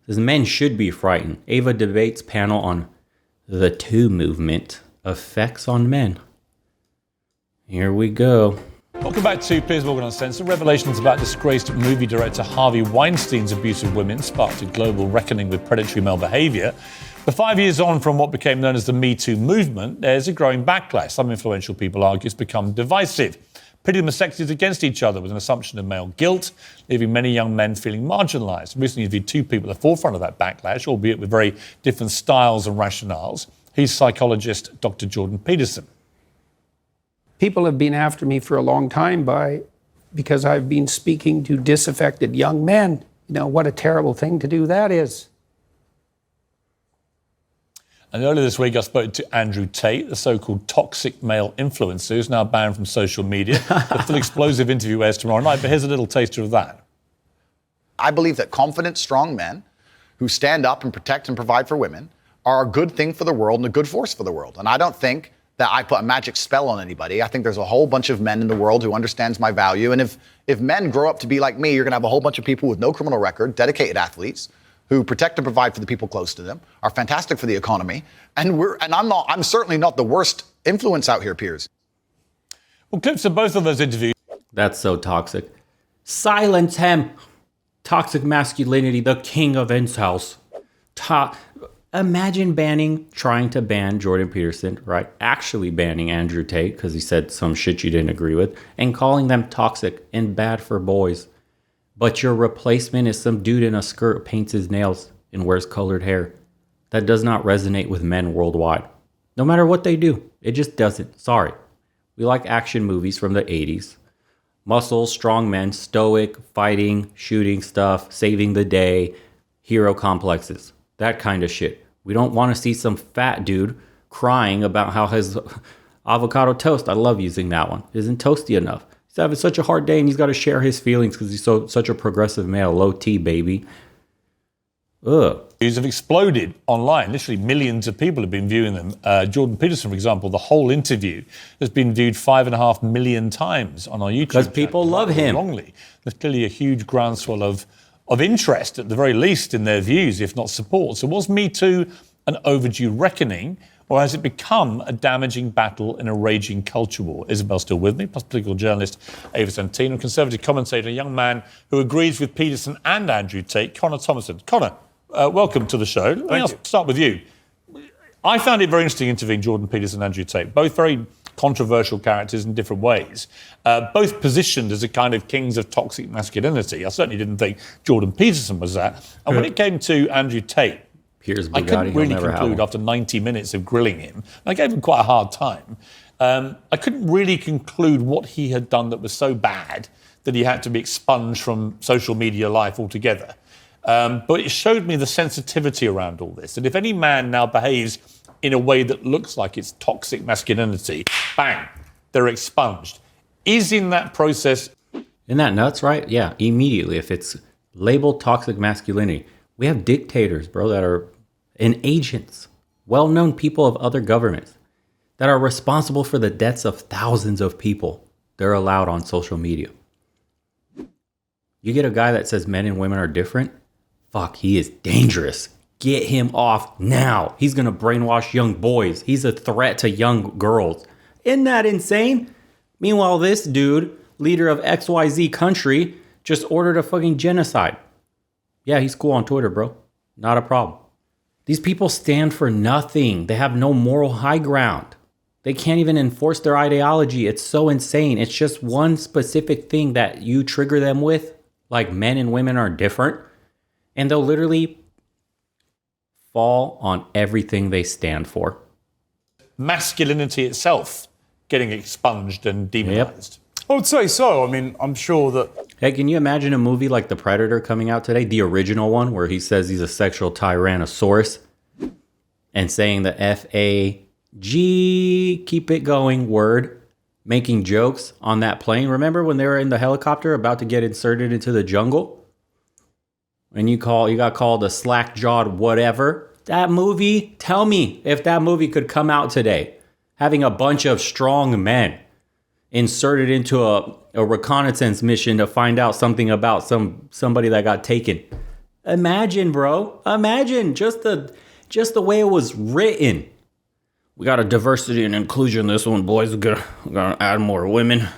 Says men should be frightened. Ava debates panel on the two movement effects on men. Here we go. Welcome back to Piers Morgan Uncensored. Revelations about disgraced movie director Harvey Weinstein's abuse of women sparked a global reckoning with predatory male behaviour. But 5 years on from what became known as the Me Too movement, there's a growing backlash. Some influential people argue it's become divisive, pitting mastectomies against each other with an assumption of male guilt, leaving many young men feeling marginalised. Recently interviewed two people at the forefront of that backlash, albeit with very different styles and rationales. He's psychologist Dr. Jordan Peterson. People have been after me for a long time because I've been speaking to disaffected young men. You know, what a terrible thing to do that is. And earlier this week, I spoke to Andrew Tate, the so-called toxic male influencer who's now banned from social media. The full explosive interview airs tomorrow night, but here's a little taster of that. I believe that confident, strong men who stand up and protect and provide for women are a good thing for the world and a good force for the world. And I don't think that I put a magic spell on anybody. I think there's a whole bunch of men in the world who understands my value. And if men grow up to be like me, you're gonna have a whole bunch of people with no criminal record, dedicated athletes, who protect and provide for the people close to them, are fantastic for the economy. And I'm certainly not the worst influence out here, Piers. Well, clips of both of those interviews. That's so toxic. Silence him. Toxic masculinity, the king of incels. Imagine trying to ban Jordan Peterson, right? Actually banning Andrew Tate because he said some shit you didn't agree with, and calling them toxic and bad for boys. But your replacement is some dude in a skirt, paints his nails, and wears colored hair. That does not resonate with men worldwide. No matter what they do, it just doesn't. Sorry. We like action movies from the 80s. Muscles, strong men, stoic, fighting, shooting stuff, saving the day, hero complexes. That kind of shit. We don't want to see some fat dude crying about how his avocado toast, I love using that one, isn't toasty enough. He's having such a hard day and he's got to share his feelings because he's such a progressive male. Low T, baby. Ugh. These have exploded online. Literally millions of people have been viewing them. Jordan Peterson, for example, the whole interview has been viewed 5.5 million times on our YouTube channel. Because people love him. Wrongly. There's clearly a huge groundswell of interest, at the very least, in their views, if not support. So was Me Too an overdue reckoning, or has it become a damaging battle in a raging culture war? Isabel's still with me, plus political journalist Ava Santino, conservative commentator, a young man who agrees with Peterson and Andrew Tate, Connor Thomason. Connor, welcome to the show. Let me start with you. I found it very interesting interviewing Jordan Peterson and Andrew Tate, both very controversial characters in different ways, both positioned as a kind of kings of toxic masculinity. I certainly didn't think Jordan Peterson was that. And when it came to Andrew Tate, I couldn't really conclude after 90 minutes of grilling him. I gave him quite a hard time. I couldn't really conclude what he had done that was so bad that he had to be expunged from social media life altogether. But it showed me the sensitivity around all this. And if any man now behaves in a way that looks like it's toxic masculinity, bang, they're expunged. Is in that process... Isn't that nuts, right? Yeah, immediately. If it's labeled toxic masculinity, we have dictators, bro, that are and agents, well-known people of other governments that are responsible for the deaths of thousands of people. They're allowed on social media. You get a guy that says men and women are different, fuck, he is dangerous. Get him off now. He's going to brainwash young boys. He's a threat to young girls. Isn't that insane? Meanwhile, this dude, leader of XYZ country, just ordered a fucking genocide. Yeah, he's cool on Twitter, bro. Not a problem. These people stand for nothing. They have no moral high ground. They can't even enforce their ideology. It's so insane. It's just one specific thing that you trigger them with, like men and women are different, and they'll literally fall on everything they stand for. Masculinity itself getting expunged and demonized. Yep. I would say so. I mean, I'm sure that... Hey, can you imagine a movie like The Predator coming out today? The original one, where he says he's a sexual tyrannosaurus and saying the F-A-G, keep it going word, making jokes on that plane. Remember when they were in the helicopter about to get inserted into the jungle? And you got called a slack-jawed whatever. That movie, tell me if that movie could come out today, having a bunch of strong men inserted into a reconnaissance mission to find out something about somebody that got taken. Imagine, bro. Imagine just the way it was written. We got a diversity and inclusion. This one, boys. We're gonna add more women.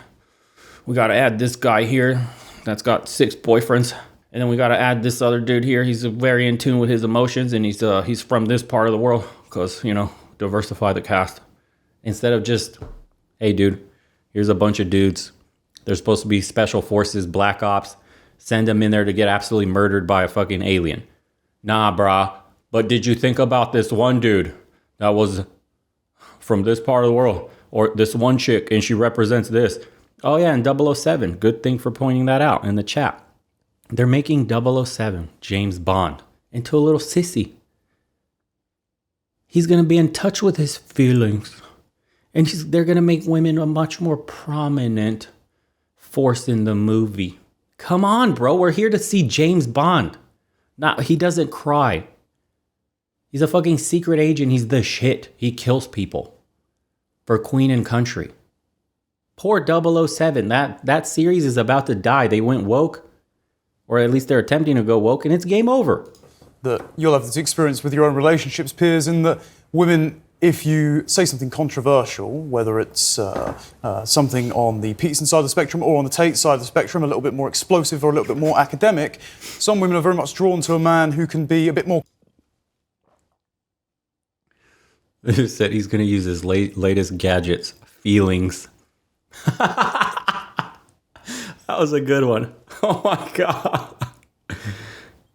We gotta add this guy here that's got 6 boyfriends. And then we gotta add this other dude here. He's very in tune with his emotions, and he's from this part of the world, because, diversify the cast. Instead of just, hey, dude, here's a bunch of dudes. They're supposed to be special forces, black ops. Send them in there to get absolutely murdered by a fucking alien. Nah, brah. But did you think about this one dude that was from this part of the world? Or this one chick, and she represents this. Oh, yeah, and 007. Good thing for pointing that out in the chat. They're making 007, James Bond, into a little sissy. He's going to be in touch with his feelings. And they're going to make women a much more prominent force in the movie. Come on, bro. We're here to see James Bond. He doesn't cry. He's a fucking secret agent. He's the shit. He kills people for queen and country. Poor 007. That series is about to die. They went woke. Or at least they're attempting to go woke, and it's game over. That you'll have this experience with your own relationships, peers, and that women, if you say something controversial, whether it's something on the Peterson side of the spectrum or on the Tate side of the spectrum, a little bit more explosive or a little bit more academic, some women are very much drawn to a man who can be a bit more... He said he's going to use his latest gadgets, feelings. That was a good one. Oh my God.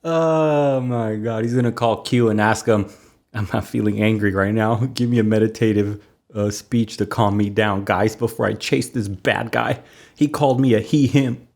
Oh my God. He's going to call Q and ask him, I'm not feeling angry right now. Give me a meditative speech to calm me down, guys, before I chase this bad guy. He called me a he, him.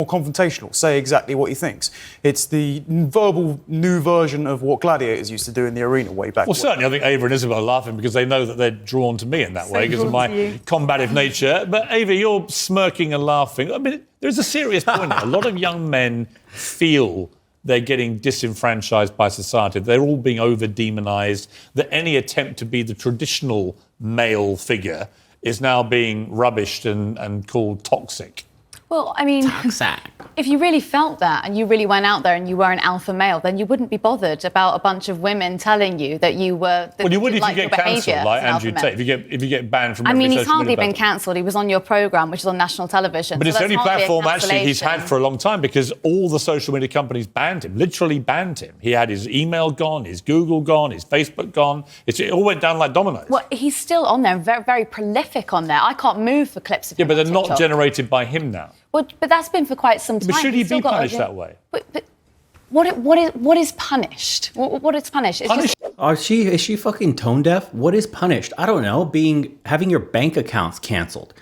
More confrontational, say exactly what he thinks. It's the verbal new version of what gladiators used to do in the arena way back. Well, certainly, I think Ava and Isabel are laughing because they know that they're drawn to me in that way because of my combative nature. But Ava, you're smirking and laughing. I mean, there's a serious point here. A lot of young men feel they're getting disenfranchised by society. They're all being over-demonized, that any attempt to be the traditional male figure is now being rubbished and called toxic. Well, I mean, if you really felt that and you really went out there and you were an alpha male, then you wouldn't be bothered about a bunch of women telling you that you were. Well, you would if you get cancelled, like Andrew Tate. If you get banned from. I mean, he's hardly been cancelled. He was on your programme, which is on national television. But it's the only platform actually he's had for a long time because all the social media companies banned him, literally banned him. He had his email gone, his Google gone, his Facebook gone. It all went down like dominoes. Well, he's still on there, very, very prolific on there. I can't move for clips of him. Yeah, but they're not generated by him now. Well, but that's been for quite some time. But should he be punished that way? But what is punished? What is punished? It's just... Is she fucking tone deaf? What is punished? I don't know. Having your bank accounts canceled,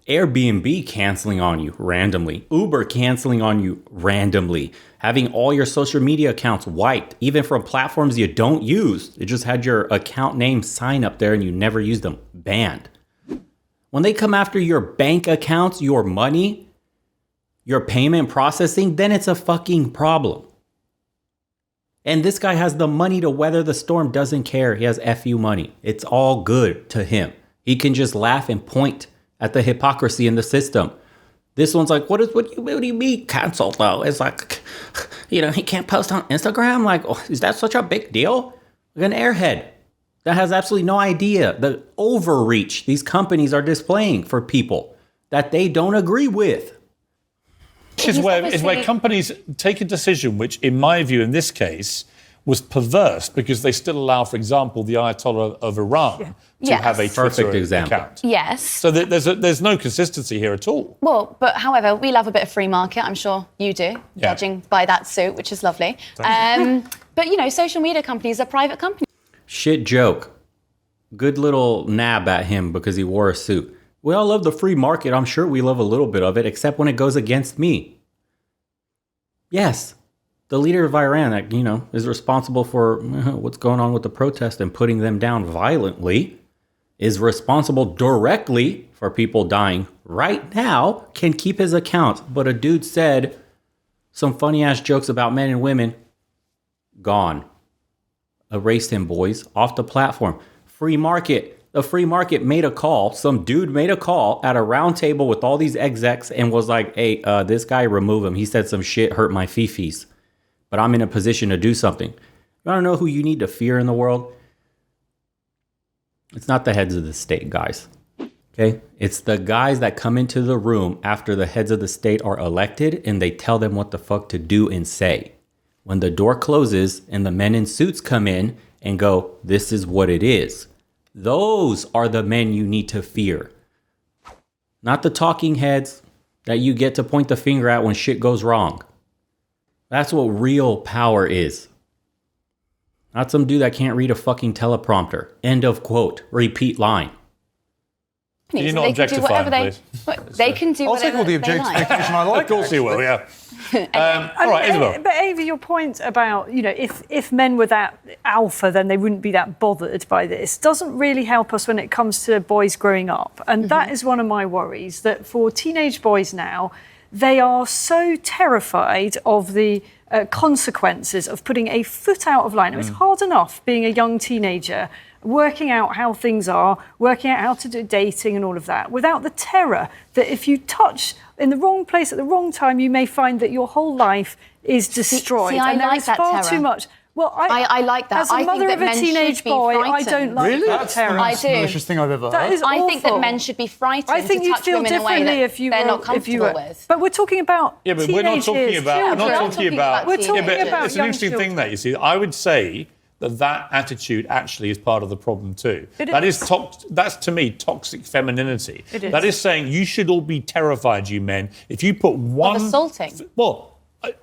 Airbnb canceling on you randomly, Uber canceling on you randomly, having all your social media accounts wiped, even from platforms you don't use. It just had your account name sign up there and you never used them. Banned. When they come after your bank accounts, your money, your payment processing, then it's a fucking problem. And this guy has the money to weather the storm, doesn't care. He has FU money. It's all good to him. He can just laugh and point at the hypocrisy in the system. This one's like, what do you mean canceled though? It's like, he can't post on Instagram? Like, oh, is that such a big deal? Like an airhead that has absolutely no idea the overreach these companies are displaying for people that they don't agree with. Is where companies take a decision which, in my view, in this case, was perverse because they still allow, for example, the Ayatollah of Iran to have a Twitter account. Yes. So there's no consistency here at all. Well, but however, we love a bit of free market. I'm sure you do, judging by that suit, which is lovely. But, social media companies are private companies. Shit joke. Good little nab at him because he wore a suit. We all love the free market. I'm sure we love a little bit of it, except when it goes against me. Yes, the leader of Iran that, is responsible for what's going on with the protest and putting them down violently is responsible directly for people dying right now, can keep his account. But a dude said some funny ass jokes about men and women. Gone. Erased him, boys, off the platform. Free market. The free market made a call. Some dude made a call at a round table with all these execs and was like, hey, this guy, remove him. He said some shit, hurt my fifis. but I'm in a position to do something. You want to know who you need to fear in the world? It's not the heads of the state, guys. Okay? It's the guys that come into the room after the heads of the state are elected and they tell them what the fuck to do and say. When the door closes and the men in suits come in and go, this is what it is. Those are the men you need to fear. Not the talking heads that you get to point the finger at when shit goes wrong. That's what real power is. Not some dude that can't read a fucking teleprompter. End of quote. Repeat line. You're not objectifying, please. They can do I'll take whatever all the they like. objectification I like. Of course you will, yeah. All right, Isabel. But Ava, your point about, if men were that alpha, then they wouldn't be that bothered by this, doesn't really help us when it comes to boys growing up. And that is one of my worries, that for teenage boys now, they are so terrified of the consequences of putting a foot out of line. It's hard enough being a young teenager, working out how things are, working out how to do dating and all of that, without the terror that if you touch in the wrong place at the wrong time, you may find that your whole life is destroyed. See, I and there like is that far terror. too much. Well, I like that. As a I think mother that of a men should teenage be boy, I frightened. don't like that That's terror. the most I do. malicious thing I've ever That heard. is I think that awful. men should be frightened I think to you'd touch feel women in a way differently that if you they're were, not if comfortable you were. with. But we're talking about Yeah, but we're not talking teenagers, about. We're not children. talking about. We're talking yeah, but about it's an young interesting thing children. that you see. I would say that attitude actually is part of the problem too. That is that's to me toxic femininity. It is. That is saying you should all be terrified, you men, if you put one. Of assaulting. Well,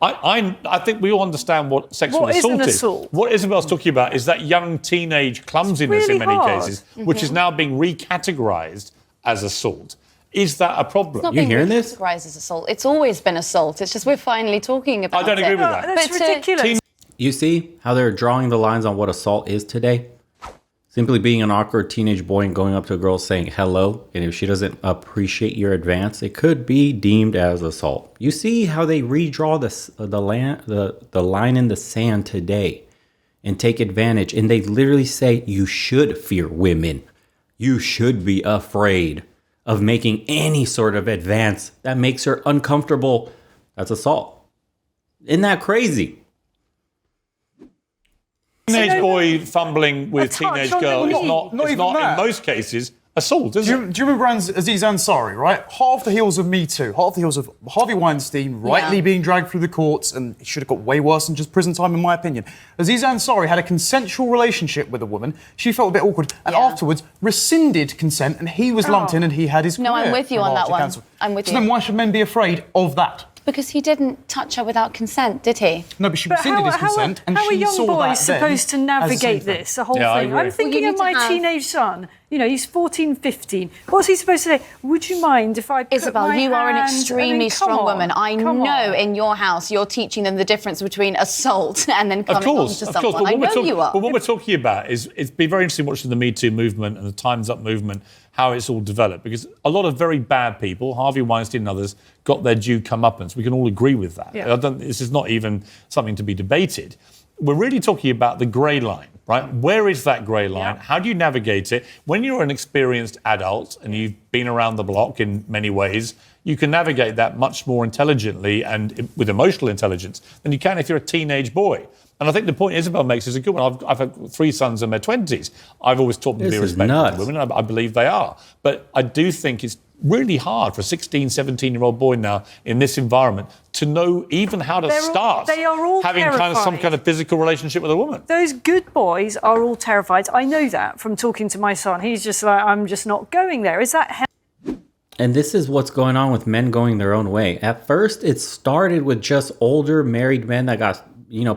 I think we all understand what sexual What is assault an is. assault? What Isabel's talking about is that young teenage clumsiness really in many hard. cases, which is now being recategorized as assault. Is that a problem? It's not You being hearing this? categorized as assault. It's always been assault. It's just we're finally talking about it. I don't agree with that. That's But ridiculous. You see how they're drawing the lines on what assault is today? Simply being an awkward teenage boy and going up to a girl saying hello, and if she doesn't appreciate your advance, it could be deemed as assault. You see how they redraw the line in the sand today and take advantage, and they literally say you should fear women. You should be afraid of making any sort of advance that makes her uncomfortable. That's assault. Isn't that crazy? Teenage boy fumbling with touch teenage on the girl is knee. not Not even in that. most cases assault, is Do it? you remember Aziz Ansari, right? Half the heels of Me Too, half the heels of Harvey Weinstein rightly being dragged through the courts, and it should have got way worse than just prison time, in my opinion. Aziz Ansari had a consensual relationship with a woman. She felt a bit awkward, and afterwards rescinded consent, and he was lumped in, and he had his No, I'm career with you on that largely one. cancelled. I'm with so you. then why should men be afraid of that? Because he didn't touch her without consent, did he? No, but she But rescinded his consent, and how are she young saw that boys then supposed to as the same navigate thing. this, the whole Yeah, I thing? agree. I'm thinking Well, you of my need to have- teenage son. He's 14, 15. What's he supposed to say? Would you mind if I put Isabel, my you are an hand- extremely come strong on, woman. I come know on. in your house you're teaching them the difference between assault and then Of coming on course, to of someone. course. I know you are. But what we're talking about is it's been very interesting watching the Me Too movement and the Time's Up movement, how it's all developed. Because a lot of very bad people, Harvey Weinstein and others, got their due comeuppance. We can all agree with that. Yeah. This is not even something to be debated. We're really talking about the grey line, right? Where is that grey line? Yeah. How do you navigate it? When you're an experienced adult and you've been around the block in many ways, you can navigate that much more intelligently and with emotional intelligence than you can if you're a teenage boy. And I think the point Isabel makes is a good one. I've had 3 sons in their 20s. I've always taught them to be This is respectful nuts. to women. I believe they are. But I do think it's really hard for a 16, 17-year-old boy now in this environment to know even how to start they are all having some terrified. kind of physical relationship with a woman. Those good boys are all terrified. I know that from talking to my son. He's just like, I'm just not going there. Is that And this is what's going on with men going their own way. At first, it started with just older married men that got,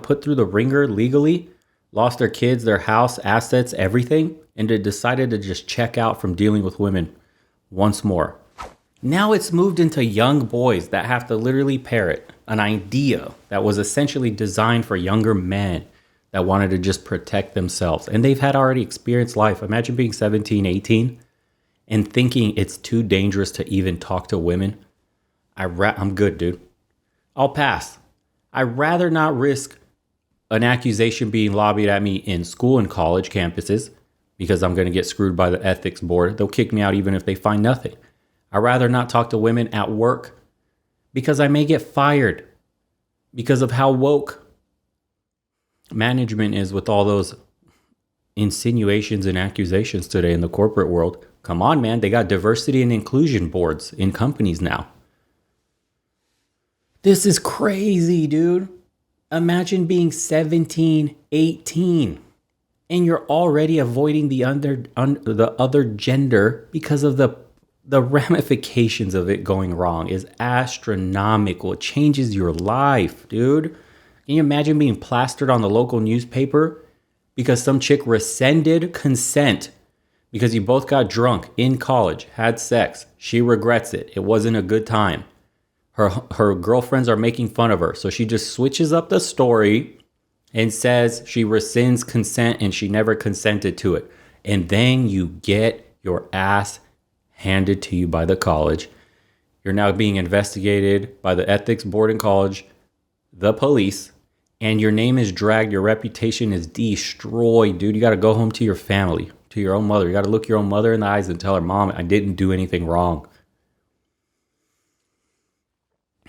put through the ringer legally, lost their kids, their house, assets, everything, and they decided to just check out from dealing with women once more. Now it's moved into young boys that have to literally parrot an idea that was essentially designed for younger men that wanted to just protect themselves. And they've had already experienced life. Imagine being 17, 18 and thinking it's too dangerous to even talk to women. I'm good, dude. I'll pass. I'd rather not risk an accusation being lobbied at me in school and college campuses because I'm going to get screwed by the ethics board. They'll kick me out even if they find nothing. I'd rather not talk to women at work because I may get fired because of how woke management is with all those insinuations and accusations today in the corporate world. Come on, man. They got diversity and inclusion boards in companies now. This is crazy, dude. Imagine being 17, 18, and you're already avoiding the other gender because of the ramifications of it going wrong is astronomical. It changes your life, dude. Can you imagine being plastered on the local newspaper because some chick rescinded consent because you both got drunk in college, had sex. She regrets it. It wasn't a good time. Her girlfriends are making fun of her. So she just switches up the story and says she rescinds consent and she never consented to it. And then you get your ass handed to you by the college. You're now being investigated by the ethics board in college, the police, and your name is dragged. Your reputation is destroyed, dude. You got to go home to your family, to your own mother. You got to look your own mother in the eyes and tell her, Mom, I didn't do anything wrong.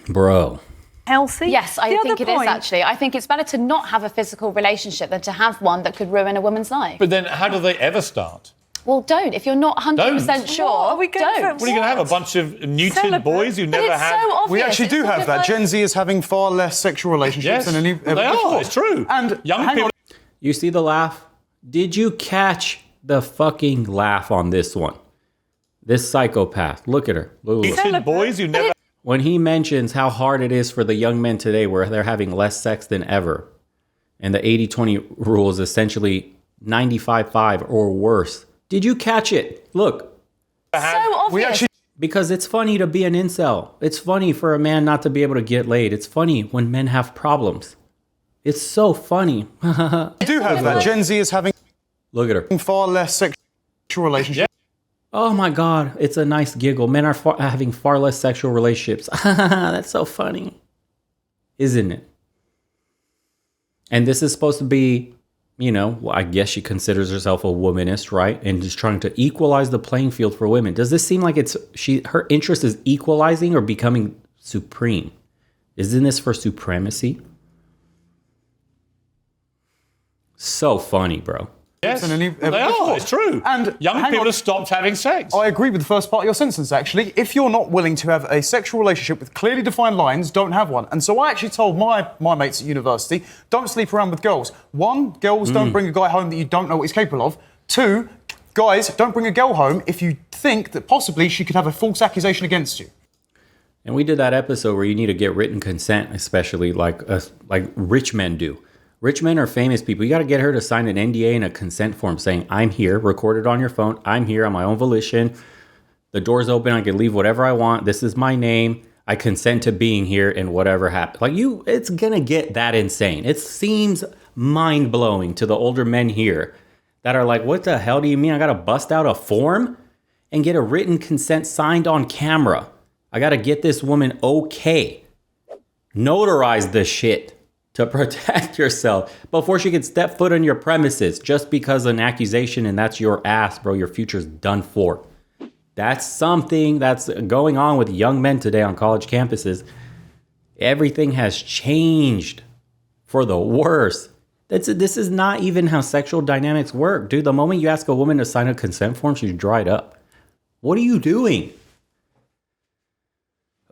Bro. Healthy? Yes, I think it is actually. I think it's better to not have a physical relationship than to have one that could ruin a woman's life. But then how do they ever start? Well, don't. If you're not 100% sure, What? Are we going don't. What are you going to have? A bunch of neutered boys who never it's had... so obvious. We actually do It's have that. like- Gen Z is having far less sexual relationships Yes, than any they ever are. before. It's true. And young hang people... on. You see the laugh? Did you catch the fucking laugh on this one? This psychopath. Look at her. Look. Neutered boys who never... When he mentions how hard it is for the young men today where they're having less sex than ever, and the 80-20 rule is essentially 95-5 or worse. Did you catch it? Look. So obvious. Because it's funny to be an incel. It's funny for a man not to be able to get laid. It's funny when men have problems. It's so funny. We do have that. Gen Z is having Look at her. far less sexual relationships. Oh my God, it's a nice giggle. Men are having far less sexual relationships. That's so funny. Isn't it? And this is supposed to be, you know, well, I guess she considers herself a womanist, right? And just trying to equalize the playing field for women. Does this seem like her interest is equalizing or becoming supreme? Isn't this for supremacy? So funny, bro. Yes, Than any ever they are. before. It's true. And young hang people on. have stopped having sex. I agree with the first part of your sentence, actually. If you're not willing to have a sexual relationship with clearly defined lines, don't have one. And so I actually told my mates at university, don't sleep around with girls. One, girls don't bring a guy home that you don't know what he's capable of. Two, guys, don't bring a girl home if you think that possibly she could have a false accusation against you. And we did that episode where you need to get written consent, especially like rich men do. Rich men are famous people. You got to get her to sign an NDA and a consent form saying, I'm here, recorded on your phone. I'm here on my own volition. The door's open. I can leave whatever I want. This is my name. I consent to being here and whatever happens. It's going to get that insane. It seems mind blowing to the older men here that are like, what the hell do you mean? I got to bust out a form and get a written consent signed on camera. I got to get this woman okay. Notarize this shit to protect yourself before she can step foot on your premises just because of an accusation and that's your ass, bro. Your future's done for. That's something that's going on with young men today on college campuses. Everything has changed for the worse. This is not even how sexual dynamics work, dude. The moment you ask a woman to sign a consent form, she's dried up. What are you doing?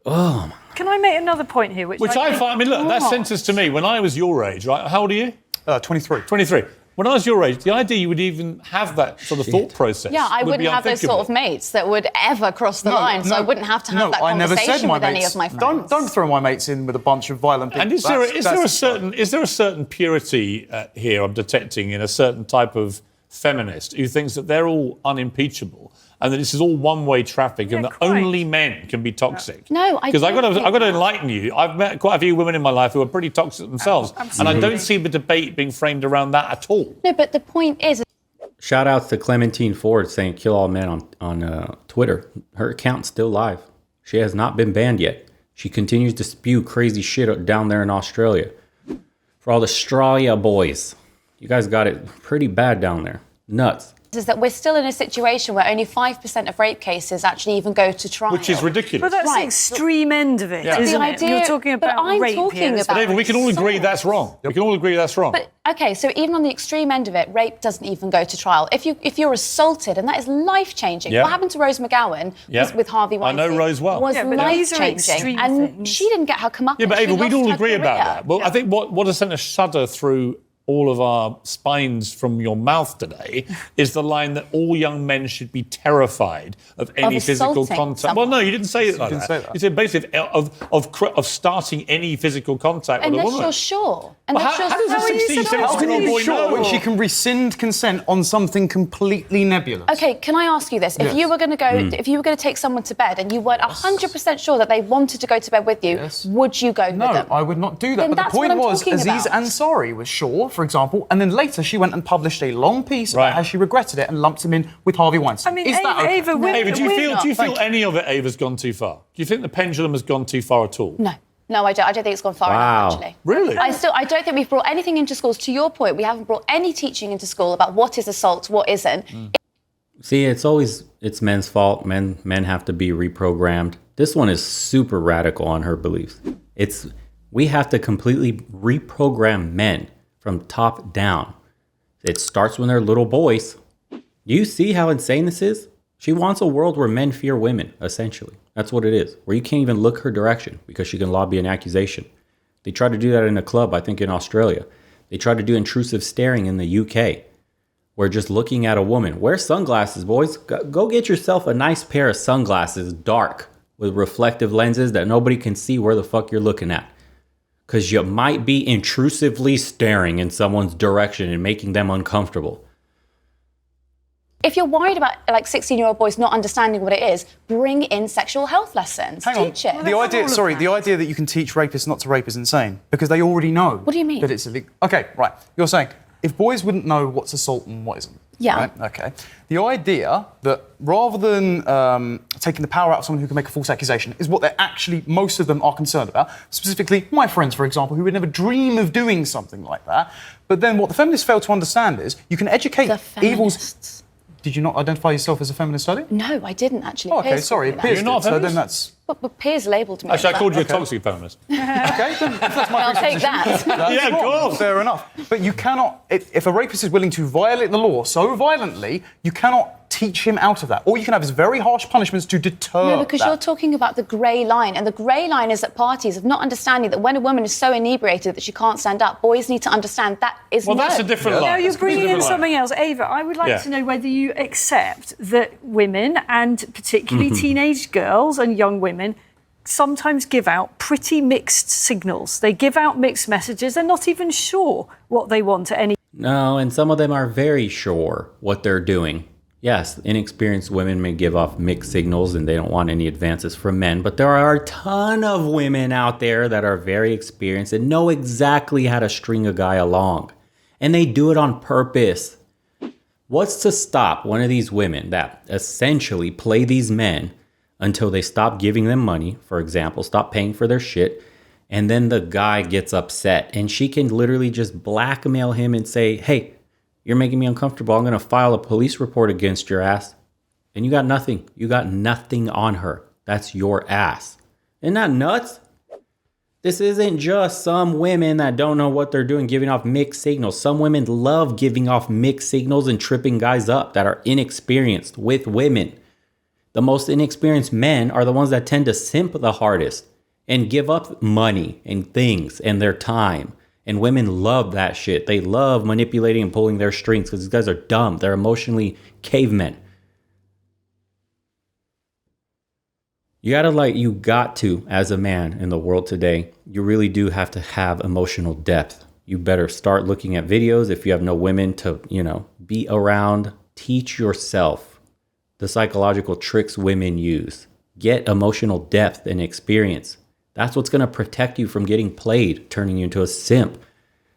Oh, my. Can I make another point here? Which I find, I mean, look, that What? sentence to me, when I was your age, right? How old are you? 23. 23. When I was your age, the idea you would even have that sort of thought process. Yeah, I would wouldn't be have those sort of unthinkable. mates that would ever cross the line, so I wouldn't have to have that I never said conversation my with any mates. of my friends. Don't throw my mates in with a bunch of violent people. And is there a certain purity here I'm detecting in a certain type of feminist who thinks that they're all unimpeachable and that this is all one-way traffic and that quite. only men can be toxic? No, I because I've don't got think to that. enlighten you. I've met quite a few women in my life who are pretty toxic themselves, and I don't see the debate being framed around that at all. No, but the point is... Shout outs to Clementine Ford saying kill all men on Twitter. Her account's still live. She has not been banned yet. She continues to spew crazy shit down there in Australia. For all the Australia boys, you guys got it pretty bad down there. Nuts. is that we're still in a situation where only 5% of rape cases actually even go to trial. Which is ridiculous. But that's the Right. extreme end of it, Yeah. isn't The it? idea- You're talking but about I'm rape talking here. about- But David, we can all agree that's wrong. We can all agree that's wrong. But Okay, so even on the extreme end of it, rape doesn't even go to trial. If you're assaulted, and that is life-changing. Yeah. What happened to Rose McGowan with Harvey Weinstein? I know Rose well. Was Yeah, but these are life-changing, extreme and things. she didn't get her comeuppance. Yeah, but Ava, She we'd lost all her agree about career. that. Well, I think what has sent a shudder through all of our spines from your mouth today is the line that all young men should be terrified of any physical assaulting contact. someone. Well, no, you didn't say it like didn't that. say that. You said basically of starting any physical contact with a Unless woman. you're sure. Well, Unless how does a How are you 16, supposed to 17-year-old be boy sure? know? When she can rescind consent on something completely nebulous. Okay, can I ask you this? If Yes. you were going to go, if you were going to take someone to bed and you weren't 100% sure that they wanted to go to bed with you, Yes. would you go with No, them? I would not do that. Then But the that's what point I'm was, talking Aziz about. Ansari was sure, for example, and then later she went and published a long piece Right. about how she regretted it and lumped him in with Harvey Weinstein. I mean, Is that okay? Ava, Ava, do you feel Thank any of it, Ava's gone too far? Do you think the pendulum has gone too far at all? No, I don't think it's gone far enough, actually. Really? I don't think we've brought anything into schools. To your point, we haven't brought any teaching into school about what is assault, what isn't. See, it's men's fault. Men have to be reprogrammed. This one is super radical on her beliefs. We have to completely reprogram men from top down. It starts when they're little boys. Do you see how insane this is? She wants a world where men fear women, essentially. That's what it is. Where you can't even look her direction because she can lobby an accusation. They tried to do that in a club, I think in Australia. They tried to do intrusive staring in the UK. Where just looking at a woman. Wear sunglasses, boys. Go get yourself a nice pair of sunglasses, dark, with reflective lenses that nobody can see where the fuck you're looking at. Because you might be intrusively staring in someone's direction and making them uncomfortable. If you're worried about 16-year-old boys not understanding what it is, bring in sexual health lessons. Teach it. The idea that you can teach rapists not to rape is insane because they already know. What do you mean? That it's illegal. Okay, right. You're saying if boys wouldn't know what's assault and what isn't. Yeah. Right? Okay. The idea that rather than taking the power out of someone who can make a false accusation is what most of them are concerned about. Specifically, my friends, for example, who would never dream of doing something like that. But then what the feminists fail to understand is you can educate The evils. feminists. Did you not identify yourself as a feminist study? No, I didn't actually. Oh, okay, Piers sorry. called me Piers that. You're not a did, so then feminist? that's... But Piers labelled me. Actually, I as called you a that. toxic feminist. Okay, then if that's my I'll take presupposition, that. that's Yeah, wrong. go on. Fair enough. But you cannot, if a rapist is willing to violate the law so violently, you cannot teach him out of that. All you can have is very harsh punishments to deter No, because that. you're talking about the grey line. And the grey line is at parties of not understanding that when a woman is so inebriated that she can't stand up, boys need to understand that is Well, no. that's a different line. Now you're That's a bringing in different line. something else. Ava, I would like Yeah. to know whether you accept that women, and particularly teenage girls and young women, sometimes give out pretty mixed signals. They give out mixed messages. They're not even sure what they want at any. No, and some of them are very sure what they're doing. Yes, inexperienced women may give off mixed signals and they don't want any advances from men, but there are a ton of women out there that are very experienced and know exactly how to string a guy along. And they do it on purpose. What's to stop one of these women that essentially play these men until they stop giving them money, for example, stop paying for their shit, and then the guy gets upset and she can literally just blackmail him and say, hey, you're making me uncomfortable. I'm going to file a police report against your ass. And you got nothing. You got nothing on her. That's your ass. Isn't that nuts? This isn't just some women that don't know what they're doing giving off mixed signals. Some women love giving off mixed signals and tripping guys up that are inexperienced with women. The most inexperienced men are the ones that tend to simp the hardest and give up money and things and their time. And women love that shit. They love manipulating and pulling their strings because these guys are dumb. They're emotionally cavemen. You got to, as a man in the world today, you really do have to have emotional depth. You better start looking at videos if you have no women to, be around. Teach yourself the psychological tricks women use. Get emotional depth and experience. That's what's going to protect you from getting played, turning you into a simp.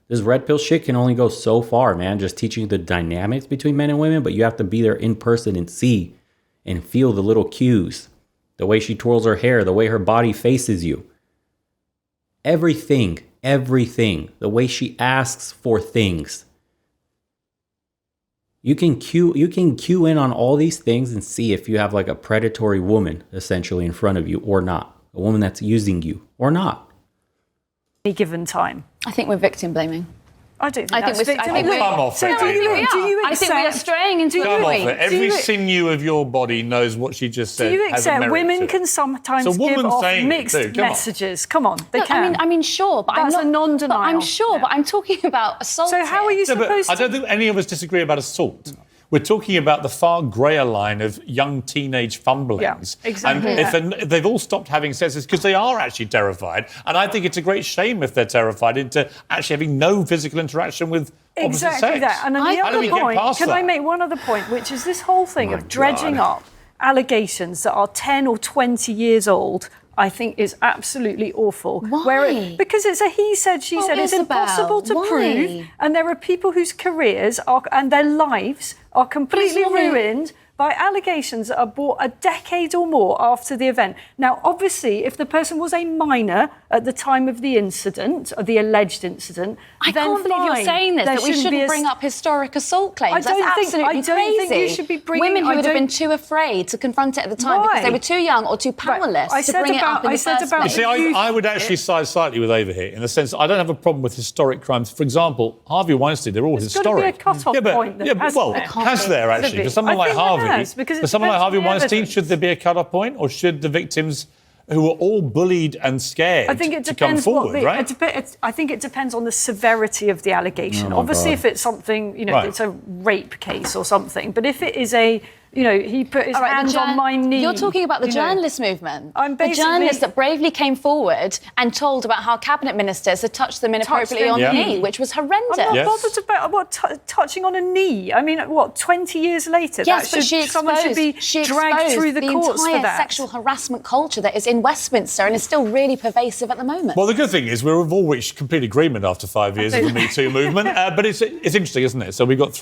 This red pill shit can only go so far, man, just teaching you the dynamics between men and women, but you have to be there in person and see and feel the little cues, the way she twirls her hair, the way her body faces you. Everything, the way she asks for things. You can cue in on all these things and see if you have like a predatory woman essentially in front of you or not. A woman that's using you or not. given time. I think we're victim blaming. I don't think I think that's we're- I think victim. we're- Come off So it, do Amy. you I think we are accept? straying into Come a off point. it. Every you- sinew of your body knows what she just said. Do you has a accept merit women to it. can sometimes It's a woman give off saying it mixed too. Come on. messages? Come on, they Look, can. I mean, sure, but That's I'm a not. non-denial. But I'm sure, Yeah. but I'm talking about assault. So how are you No, but supposed I to? don't think any of us disagree about assault. We're talking about the far greyer line of young teenage fumblings. Yeah, exactly. And if they've all stopped having sex, it's because they are actually terrified. And I think it's a great shame if they're terrified into actually having no physical interaction with opposite Exactly sex. that. And then the How do we other get point, past can I that? make one other point, which is this whole thing My of dredging God. up allegations that are 10 or 20 years old, I think is absolutely awful. Why? Because it's a he said, she Oh, said. It's Isabel, impossible to why? prove. And there are people whose careers are, and their lives are completely not a- ruined by allegations that are brought a decade or more after the event. Now, obviously, if the person was a minor at the time of the incident, or the alleged incident, I then can't believe you're fine. saying this, There that we be shouldn't a- bring up historic assault claims. I don't That's think- absolutely I don't think crazy. you should be bringing- Women who I would have been don't- too afraid to confront it at the time because Why? they were too young or too powerless I to said bring it up about- in I the said first about- place. See, You- I would actually side slightly with over here in the sense that I don't have a problem with historic crimes. For example, Harvey Weinstein, they're all There's gotta historic. be a cut-off point that hasn't well, there? has there actually? For someone I like think there Harvey, has, because it for someone like depends Harvey on the Weinstein, evidence. should there be a cut-off point, or should the victims who were all bullied and scared I think it to come depends forward, what the, right? I think it depends on the severity of the allegation. Oh, Obviously, God. if it's something, Right. it's a rape case or something. But if it is a, he put his All right, hands on my knee. You're talking about the you know. journalist movement. I'm the basically- journalists that bravely came forward and told about how cabinet ministers had touched them inappropriately them. on Yeah. the knee, which was horrendous. I'm not Yes. bothered about touching on a knee. I mean, 20 years later? Yes, that but she someone should be exposed dragged through the courts entire for that. sexual harassment culture that is in Westminster and is still really pervasive at the moment. Well, the good thing is we've all reached complete agreement after 5 years of the Me Too movement. But it's interesting, isn't it? So we've got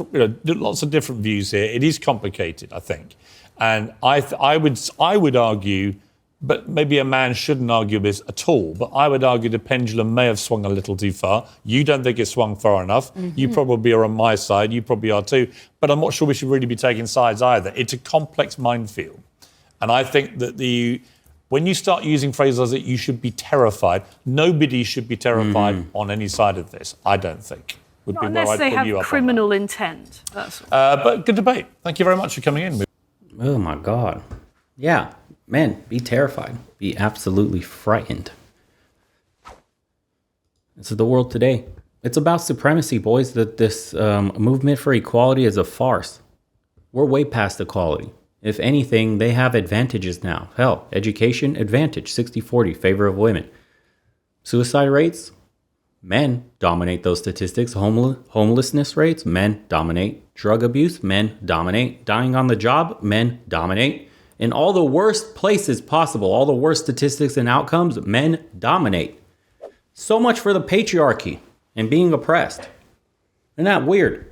lots of different views here. It is complicated, I think. And I would argue, but maybe a man shouldn't argue this at all, but I would argue the pendulum may have swung a little too far. You don't think it's swung far enough. Mm-hmm. You probably are on my side. You probably are too. But I'm not sure we should really be taking sides either. It's a complex minefield. And I think that when you start using phrases like you should be terrified, nobody should be terrified on any side of this, I don't think. Would Not be where unless I'd they pull you have up on criminal intent. That's all. that. But good debate. Thank you very much for coming in. Oh my God. Yeah, men, be terrified. Be absolutely frightened. This is the world today. It's about supremacy, boys. That this movement for equality is a farce. We're way past equality. If anything, they have advantages now. Hell, education, advantage, 60-40, favor of women. Suicide rates, men dominate those statistics. Homelessness rates, men dominate. Drug abuse, men dominate. Dying on the job, men dominate. In all the worst places possible, all the worst statistics and outcomes, men dominate. So much for the patriarchy and being oppressed. Isn't that weird?